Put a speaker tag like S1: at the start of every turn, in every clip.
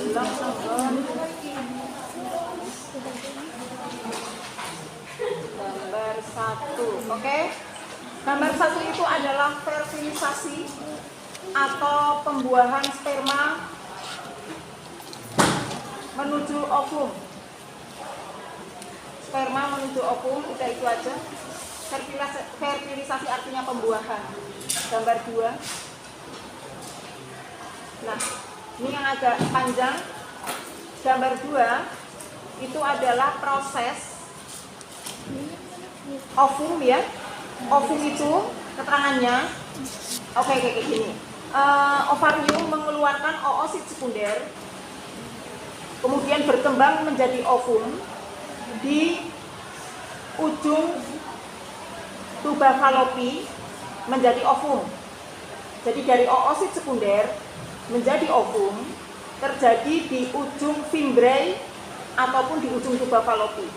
S1: bilang gambar 1. Oke. Gambar 1 itu adalah fertilisasi atau pembuahan sperma menuju ovum. Sperma menuju ovum, udah itu aja. Fertilisasi artinya pembuahan. Gambar 2. Nah, ini yang agak panjang. Gambar 2 itu adalah proses ovum ya. Ovum itu keterangannya oke kayak gini. Ovarium mengeluarkan oosit sekunder, kemudian berkembang menjadi ovum di ujung tuba falopi menjadi ovum. Jadi dari oosit sekunder menjadi ovum terjadi di ujung fimbriae ataupun di ujung tuba falopi.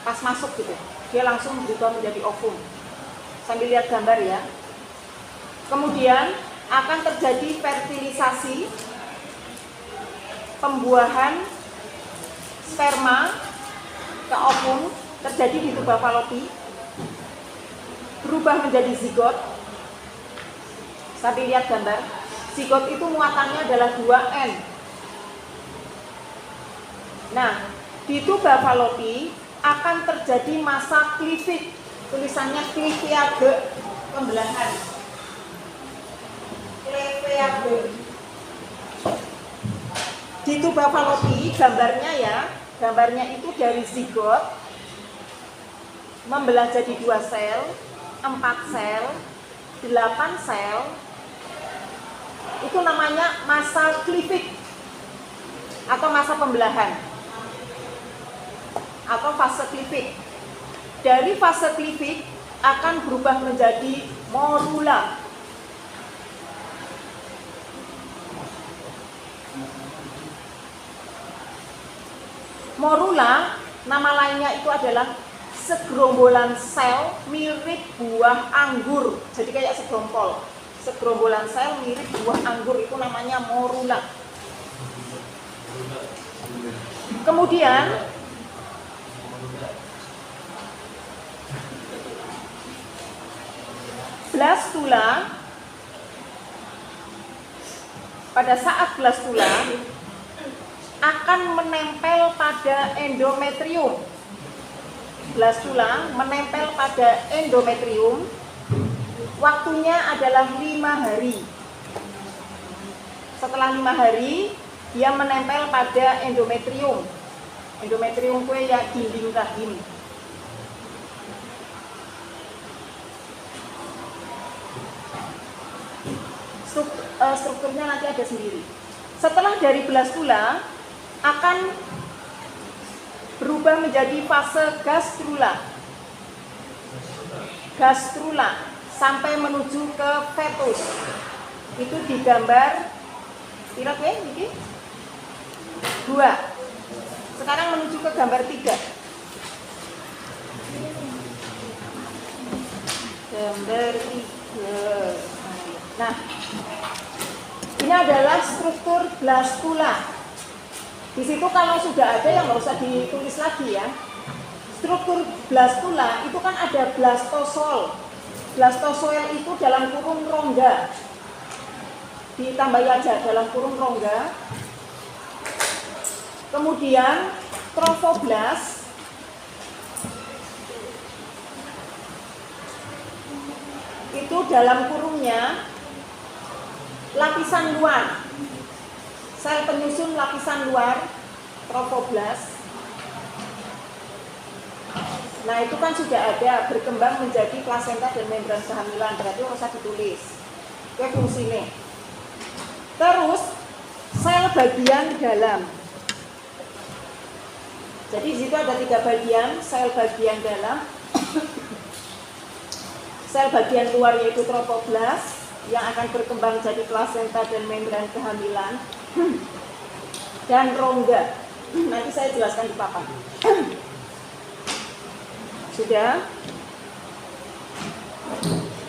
S1: Pas masuk gitu, dia langsung berubah menjadi ovum. Sambil lihat gambar ya. Kemudian akan terjadi fertilisasi, pembuahan sperma ke ovum terjadi di tuba falopi, berubah menjadi zigot. Sambil lihat gambar. Zigot itu muatannya adalah 2N. Nah, di tuba falopi akan terjadi masa klifik. Tulisannya kliviage, pembelahan. Kliviage. Di tuba falopi gambarnya ya, gambarnya itu dari zigot membelah jadi 2 sel, 4 sel, 8 sel. Itu namanya masa klifik atau masa pembelahan atau fase klifik. Dari fase klifik akan berubah menjadi morula. Morula, nama lainnya itu adalah segerombolan sel mirip buah anggur. Jadi kayak segerompol. Segerombolan sel mirip buah anggur itu namanya morula. Kemudian blastula, pada saat blastula akan menempel pada endometrium. Blastula menempel pada endometrium. Waktunya adalah 5 hari. Setelah 5 hari, dia menempel pada endometrium. Endometrium kue ya dinding rahim. Strukturnya nanti ada sendiri. Setelah dari blastula akan berubah menjadi fase gastrula. Gastrula sampai menuju ke fetus. Itu digambar pira kowe iki? 2. Sekarang menuju ke gambar 3. Gambar 3. Nah, ini adalah struktur blastula. Di situ kalau sudah ada yang nggak usah ditulis lagi ya. Struktur blastula itu kan ada blastosol. Blastosol itu dalam kurung rongga. Ditambahi aja dalam kurung rongga. Kemudian trofoblast. Itu dalam kurungnya lapisan luar, sel penyusun lapisan luar, trofoblast. Nah itu kan sudah ada, berkembang menjadi plasenta dan membran kehamilan, berarti harus ditulis itu fungsinya. Terus sel bagian dalam. Jadi di situ ada 3 bagian, sel bagian dalam, sel bagian luar yaitu trofoblast yang akan berkembang jadi plasenta dan membran kehamilan, dan rongga. Nanti saya jelaskan di papan. Sudah.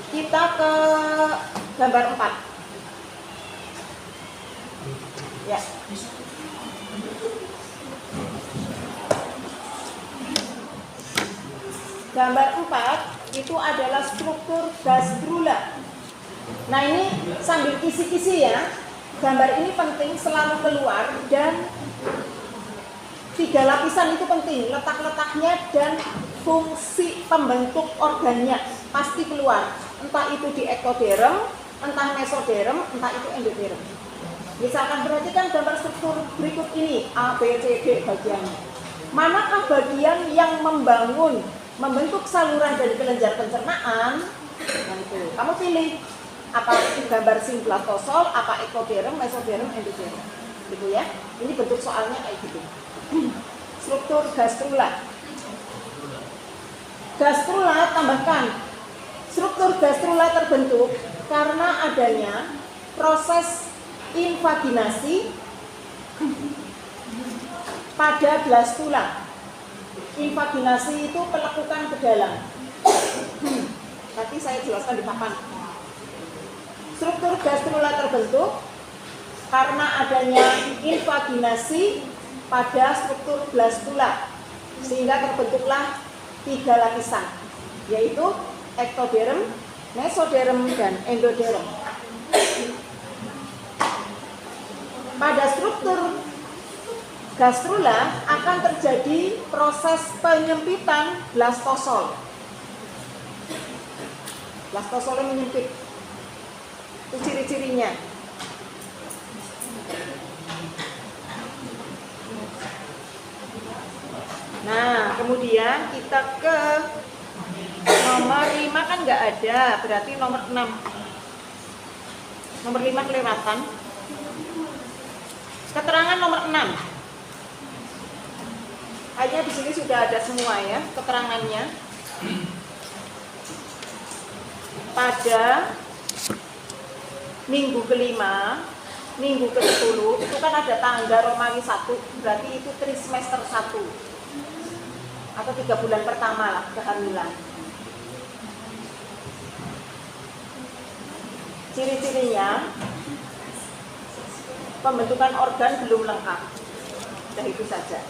S1: Kita ke gambar 4. Ya. Gambar 4 itu adalah struktur gastrula. Nah ini sambil kisi-kisi ya. Gambar ini penting selalu keluar dan 3 lapisan itu penting. Letak-letaknya dan fungsi pembentuk organnya pasti keluar. Entah itu di ektoderm, entah mesoderm, entah itu endoderm. Misalkan perhatikan gambar struktur berikut ini, A, B, C, D bagiannya. Manakah bagian yang membentuk saluran dari kelenjar pencernaan? Nah itu, kamu pilih. Apa itu gambar simplastosol, apa ektoderm, mesoderm, endoderm. Gitu ya. Ini bentuk soalnya kayak gitu. Struktur gastrula. Gastrula tambahkan. Struktur gastrula terbentuk karena adanya proses invaginasi pada blastula. Invaginasi itu pelekukan ke dalam. Nanti saya jelaskan di papan. Struktur gastrula terbentuk karena adanya invaginasi pada struktur blastula, sehingga terbentuklah 3 lapisan, yaitu ektoderm, mesoderm, dan endoderm. Pada struktur gastrula akan terjadi proses penyempitan blastosol. Blastosolnya menyempit. Itu ciri-cirinya. Nah, kemudian kita ke nomor 5 kan nggak ada, berarti nomor 6. Nomor 5 kelewatan. Keterangan nomor 6. Hanya di sini sudah ada semua ya keterangannya. Pada minggu kelima, minggu ke-10 itu kan ada tangga Romawi 1, berarti itu trimester 1 atau 3 bulan pertama lah kehamilan. Ciri-cirinya pembentukan organ belum lengkap. Sudah itu saja.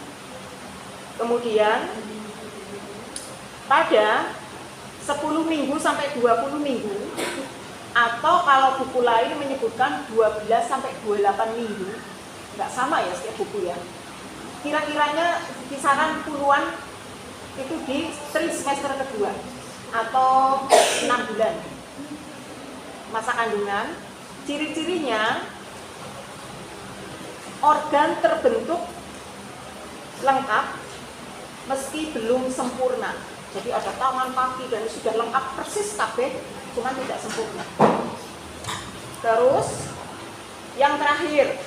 S1: Kemudian pada 10 minggu sampai 20 minggu, atau kalau buku lain menyebutkan 12 sampai 28 minggu, nggak sama ya setiap buku ya. Kira-kiranya kisaran puluhan itu di trimester kedua atau 6 bulan masa kandungan. Ciri-cirinya organ terbentuk lengkap meski belum sempurna. Jadi ada tangan, kaki, dan sudah lengkap persis kabeh, cuma tidak sempurna. Terus yang terakhir,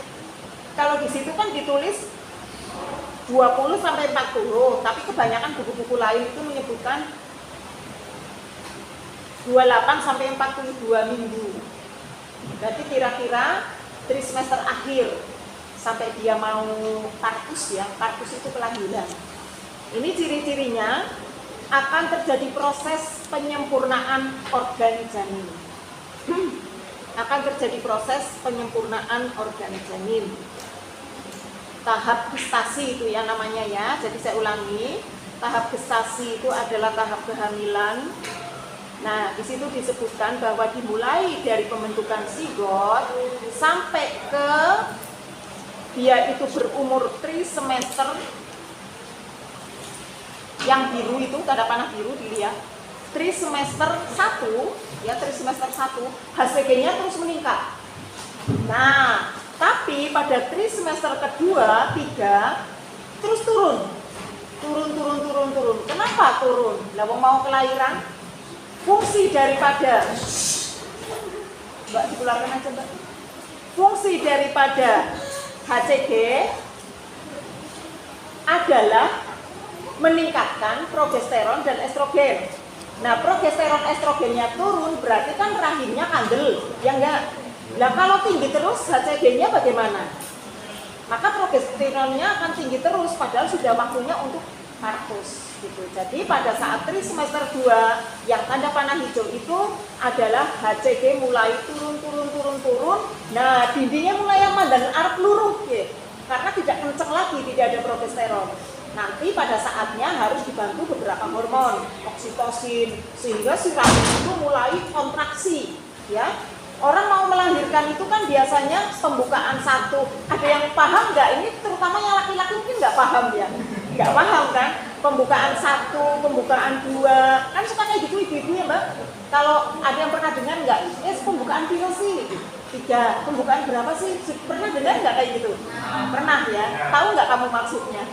S1: kalau di situ kan ditulis 20 sampai 40, tapi kebanyakan buku-buku lain itu menyebutkan 28 sampai 42 minggu. Berarti kira-kira trimester akhir sampai dia mau karpus ya, karpus itu kelahiran. Ini ciri-cirinya akan terjadi proses penyempurnaan organ janin. Akan terjadi proses penyempurnaan organ janin. Tahap gestasi itu ya namanya ya. Jadi saya ulangi, tahap gestasi itu adalah tahap kehamilan. Nah, di situ disebutkan bahwa dimulai dari pembentukan zigot sampai ke dia itu berumur 3 semester. Yang biru itu tanda panah biru dilihat. 3 semester 1, ya 3 semester 1, HCG-nya terus meningkat. Nah, tapi pada 3 semester kedua, 3 terus turun. Turun. Kenapa turun? Lah mau kelahiran. Fungsi daripada Mbak dikeluarkan aja, Mbak. Fungsi daripada HCG adalah meningkatkan progesteron dan estrogen. Nah, progesteron estrogennya turun berarti kan rahimnya kandel, ya enggak? Nah, kalau tinggi terus HCG-nya bagaimana? Maka progesteronnya akan tinggi terus padahal sudah waktunya untuk karpus gitu. Jadi pada saat tri semester 2 yang tanda panah hijau itu adalah HCG mulai turun. Nah, dindingnya mulai aman dan arep luruh ya. Karena tidak kenceng lagi, tidak ada progesteron. Nanti pada saatnya harus dibantu beberapa hormon, oksitosin, sehingga si rahim itu mulai kontraksi ya. Orang mau melahirkan itu kan biasanya pembukaan 1. Ada yang paham nggak? Ini terutama yang laki-laki mungkin nggak paham ya. Nggak paham kan? Pembukaan 1, pembukaan 2. Kan suka kayak gitu ibu-ibu ya Mbak? Kalau ada yang pernah dengar nggak? Pembukaan pil sih. 3. Pembukaan berapa sih? Pernah dengar nggak kayak gitu? Pernah ya? Tahu nggak kamu maksudnya?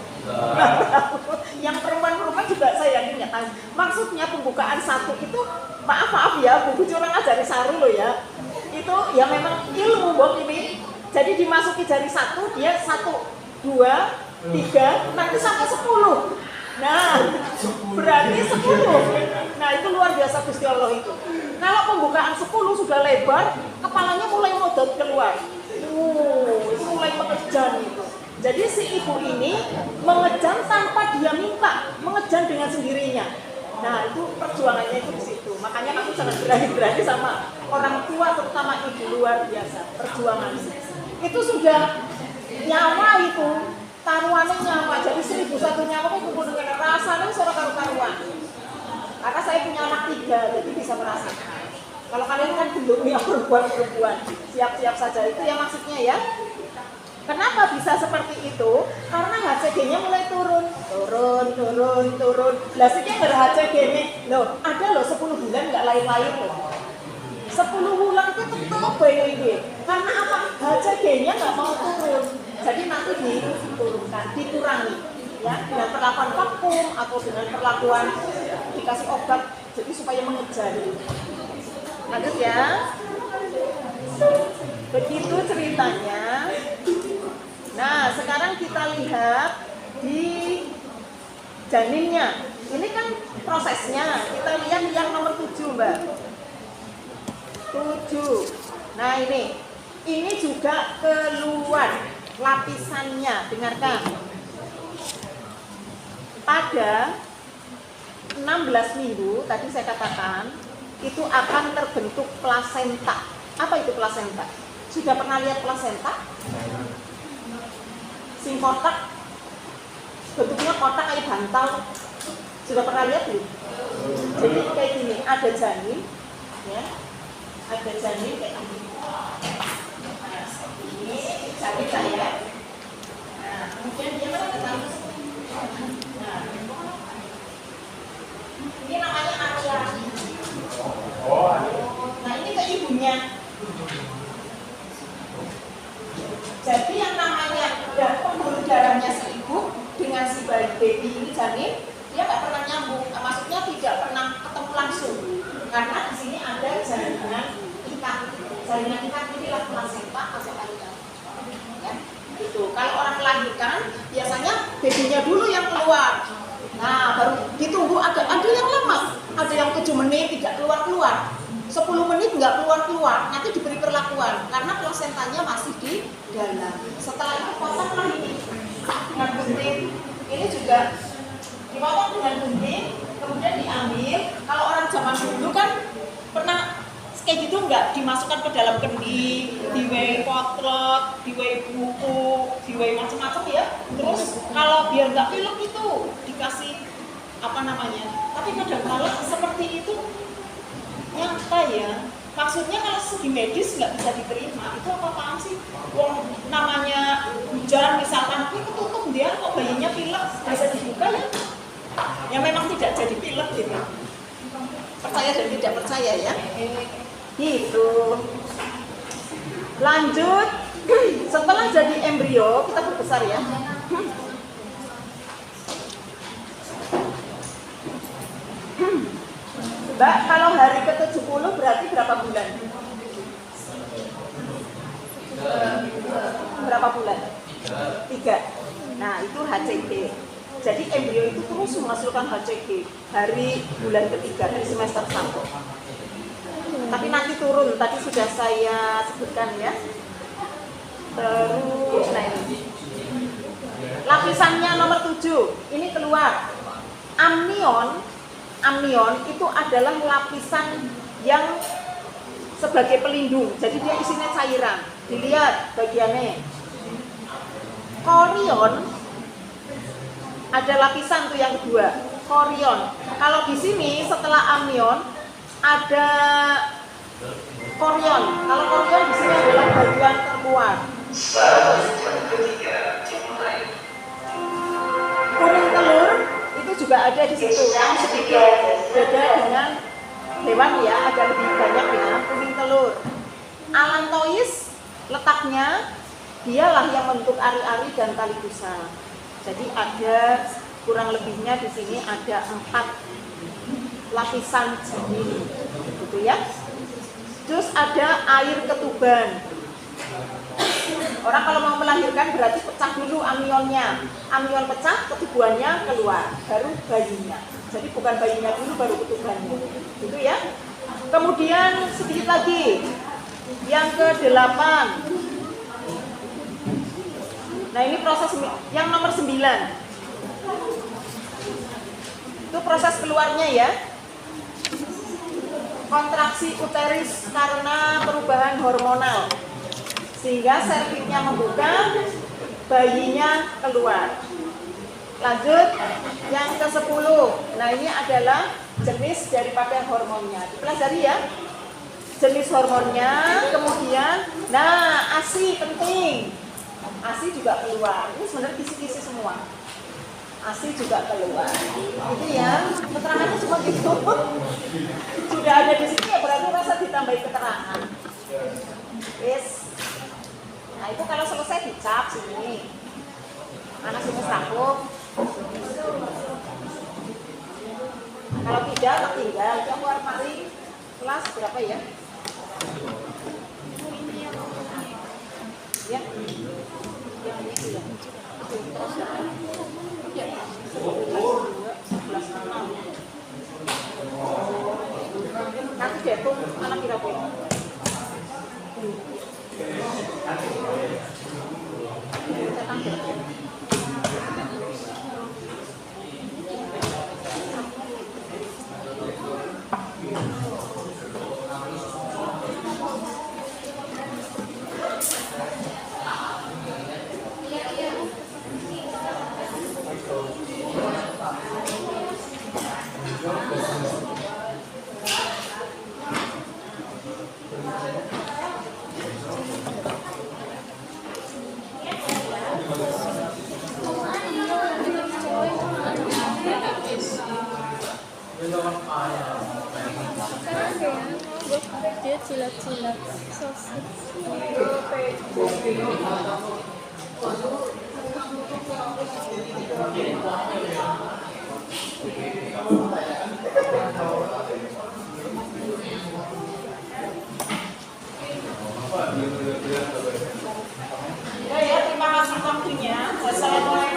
S1: Yang perempuan-perempuan juga saya yakin nggak tahu. Maksudnya pembukaan 1 itu, maaf ya, Bu curang ajari saru loh ya. Itu ya memang ilmu Mbok ini. Jadi dimasuki jari 1, dia 1, 2, 3, nanti sampai 10. Nah, berarti 10. Nah, itu luar biasa Gusti Allah itu. Kalau pembukaan 10 sudah lebar, kepalanya mulai modot keluar. Itu mulai mengejan itu. Jadi si ibu ini mengejan tanpa dia minta, mengejan dengan sendirinya. Nah, itu perjuangannya itu di situ. Makanya kamu jangan berani-berani sama orang tua, terutama ibu, luar biasa perjuangan. Itu sudah nyawa itu, taruhannya nyawa. Jadi 1001 nyawa itu kumpul dengan rasanya seorang karu-karuan. Karena saya punya anak 3, jadi bisa merasakan. Kalau kalian kan belum ya perempuan-perempuan, siap-siap saja. Itu ya maksudnya ya. Kenapa bisa seperti itu? Karena HCG-nya mulai turun. Lah sih nggak ada HCG-nya. Loh, ada loh 10 bulan nggak lain-lain loh. 10 bulan itu tetap bayi. Karena apa? HCG-nya nggak mau turun. Jadi nanti diturunkan, dikurangi. Ya, dengan perlakuan vakum atau dengan perlakuan dikasih obat, jadi supaya mengejar. Lanjut ya. Begitu ceritanya. Nah, sekarang kita lihat di janinnya. Ini kan prosesnya. Kita lihat yang nomor 7, Mbak. 7. Nah, ini juga keluar lapisannya. Dengarkan. Pada 16 minggu, tadi saya katakan, itu akan terbentuk plasenta. Apa itu plasenta? Sudah pernah lihat plasenta? Sing kotak, bentuknya kotak kayak bantal. Sudah pernah lihat belum? Jadi kayak gini, ada janin, ya, ada janin kayak gini. Nah, ini janin saya. Nah, kemudian dia kan nah, ini namanya Arya. Nah, ini ke ibunya. Jadi yang namanya pembuluh darahnya si ibu dengan si baby ini janin, dia nggak pernah nyambung. Maksudnya tidak pernah ketemu langsung. Karena di sini ada jaringan ikat. Jaringan ikat inilah plasenta atau Arya. Ya, gitu. Kalau orang melahirkan, biasanya babynya dulu yang keluar. Nah, baru ditunggu ada yang lama, ada yang 7 menit tidak keluar-keluar, 10 menit nggak keluar-keluar, nanti diberi perlakuan karena plasentanya masih di dalam. Setelah itu potonglah ini dengan gunting, ini juga dipotong dengan gunting, kemudian diambil. Kalau orang zaman dulu kan pernah kayak gitu nggak, dimasukkan ke dalam kendi, diweih potlot, diweih buku, diweih macam-macam ya. Terus kalau biar nggak pilek itu dikasih apa namanya, tapi kadang-kadang seperti itu nyata ya. Maksudnya kalau segi medis nggak bisa diterima, itu apa-apaan sih? Wong namanya hujan misalkan, tapi ketutup dia kok bayinya pilek, bisa dibuka ya? Ya memang tidak jadi pilek gitu. Percaya dan tidak percaya ya. Gitu. Lanjut. Setelah jadi embrio, kita berbesar ya. Mbak, kalau hari ke-70 berarti berapa bulan? Berapa bulan? 3. Nah, itu HCG. Jadi embrio itu terus menghasilkan HCG hari bulan ketiga, dari semester 1. Tapi nanti turun, tadi sudah saya sebutkan ya. Terus, nah ini lapisannya nomor 7, ini keluar. amnion itu adalah lapisan yang sebagai pelindung. Jadi dia isinya cairan. Dilihat bagiannya. Korion ada lapisan tuh yang kedua. Korion. Kalau di sini setelah amnion ada korion. Kalau korion di sini adalah bagian terluar. Kuning telur itu juga ada di situ, yang sedikit beda dengan hewan ya, agak lebih banyak ya. Kuning telur. Allantois letaknya dialah yang membentuk ari-ari dan tali busa. Jadi ada kurang lebihnya di sini ada 4 lapisan segini, gitu ya. Terus ada air ketuban. Orang kalau mau melahirkan berarti pecah dulu amnionnya. Amnion pecah, ketubannya keluar, baru bayinya. Jadi bukan bayinya dulu, baru ketubannya. Gitu ya. Kemudian sedikit lagi, yang ke-8. Nah ini proses yang nomor 9. Itu proses keluarnya ya. Kontraksi uteris karena perubahan hormonal. Sehingga serviknya membuka, bayinya keluar. Lanjut, yang ke-10. Nah ini adalah jenis daripada hormonnya. Dipelajari ya. Jenis hormonnya, kemudian, nah ASI penting. ASI juga keluar. Ini sebenarnya kisi-kisi semua. ASI juga keluar. Itu ya, keterangannya cuma gitu. Sudah ada di sini ya berarti rasa ditambahi keterangan. Yes. Nah itu kalau selesai dicap sini. Mana sini sakuk. Kalau tidak, tinggal. Yang keluar paling kelas berapa ya? Ya. Yang ini ya. Nanti dihitung anak kira-kira.
S2: Dia jilat-jilat sosis.
S1: Ya, terima kasih waktunya. Wassalamualaikum.